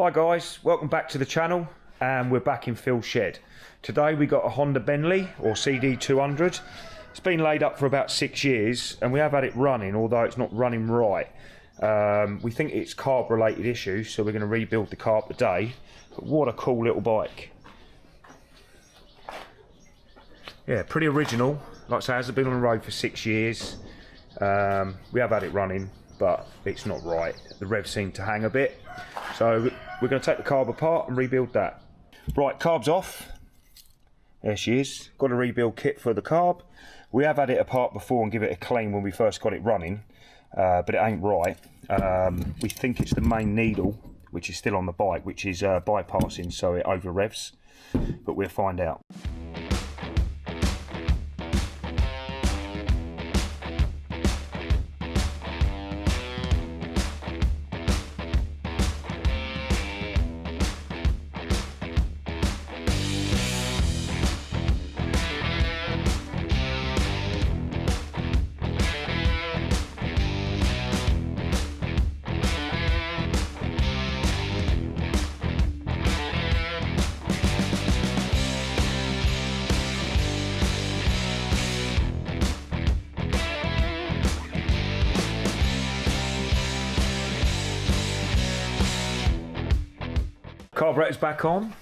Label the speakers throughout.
Speaker 1: Hi guys, welcome back to the channel, and we're back in Phil's shed. Today we got a Honda Benly, or CD200. It's been laid up for about 6 years and we have had it running, although it's not running right. We think it's carb related issues, so we're going to rebuild the carb today. But what a cool little bike. Yeah, pretty original. Like I say, it hasn't been on the road for 6 years. We have had it running, but it's not right. The revs seem to hang a bit. So we're going to take the carb apart and rebuild that. Right, carb's off. There she is. Got a rebuild kit for the carb. We have had it apart before and give it a clean when we first got it running, but it ain't right. We think it's the main needle, which is still on the bike, which is bypassing, so it over revs, but we'll find out. Carburetor's back on.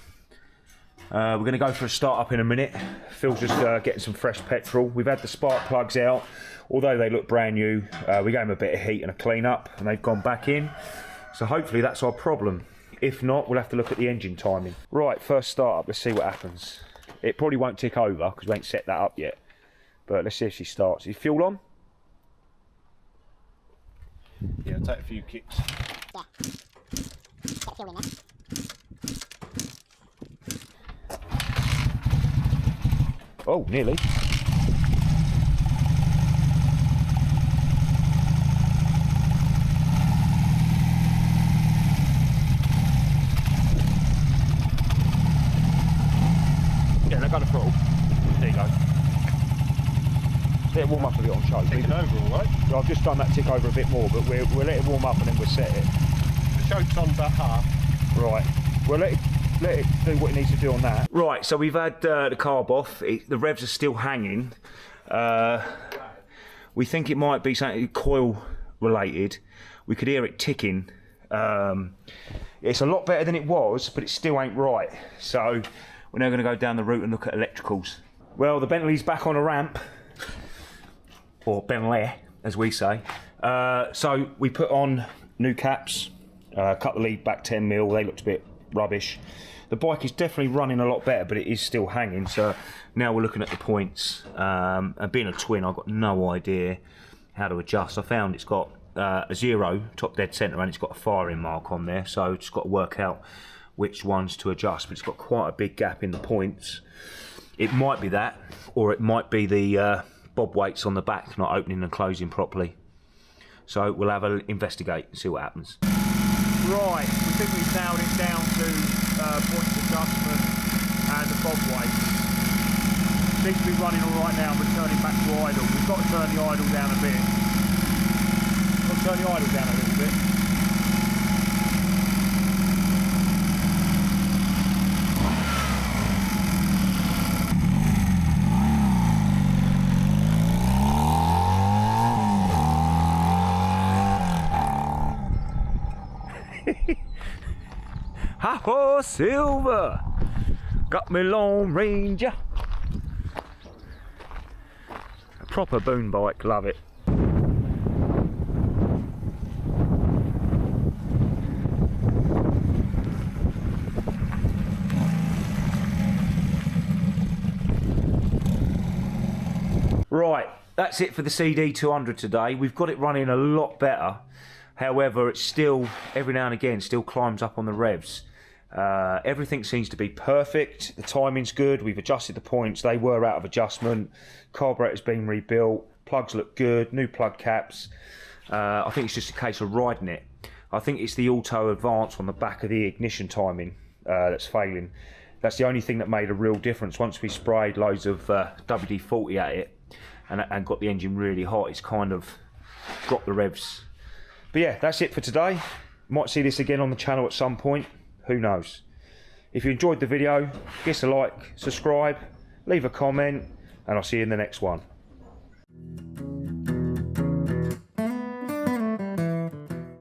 Speaker 1: We're going to go for a start up in a minute. Phil's just getting some fresh petrol. We've had the spark plugs out, although they look brand new. We gave them a bit of heat and a clean up and they've gone back in. So hopefully that's our problem. If not, we'll have to look at the engine timing. Right, first start up, let's see what happens. It probably won't tick over because we ain't set that up yet. But let's see if she starts. Is fuel on?
Speaker 2: Yeah, take a few kicks.
Speaker 3: Yeah. Get fuel in there.
Speaker 1: Oh, nearly. Yeah, let go of the throttle. There you go. Let it warm up a bit on show.
Speaker 2: Ticking over all right.
Speaker 1: So I've just done that tick over a bit more, but we'll let it warm up and then we'll set it.
Speaker 2: The choke's on about half.
Speaker 1: Right. Well, let it do what it needs to do on that. Right, so we've had the carb off. The revs are still hanging. We think it might be something coil related. We could hear it ticking. It's a lot better than it was, but it still ain't right. So we're now going to go down the route and look at electricals. Well, the Bentley's back on a ramp, or Bentley, as we say. So we put on new caps, cut the lead back 10mm. They looked a bit rubbish. The bike is definitely running a lot better, but it is still hanging. So now we're looking at the points. And being a twin, I've got no idea how to adjust. I found it's got a 0 top dead centre and it's got a firing mark on there. So just got to work out which ones to adjust. But it's got quite a big gap in the points. It might be that, or it might be the bob weights on the back not opening and closing properly. So we'll have a investigate and see what happens. Right, we think we've nailed it down to points adjustment and the bob weight. Seems to be running all right now and returning back to idle. We've got to turn the idle down a bit. Got to turn the idle down a little bit. Ha-ho, Silver! Got me Lone Ranger. A proper boom bike, love it. Right, that's it for the CD200 today. We've got it running a lot better. However, it's still, every now and again, still climbs up on the revs. Everything seems to be perfect. The timing's good. We've adjusted the points. They were out of adjustment. Carburetor's been rebuilt. Plugs look good. New plug caps. I think it's just a case of riding it. I think it's the auto advance on the back of the ignition timing that's failing. That's the only thing that made a real difference. Once we sprayed loads of WD-40 at it and got the engine really hot, it's kind of dropped the revs. But yeah, that's it for today. Might see this again on the channel at some point. Who knows? If you enjoyed the video, give us a like, subscribe, leave a comment, and I'll see you in the next one.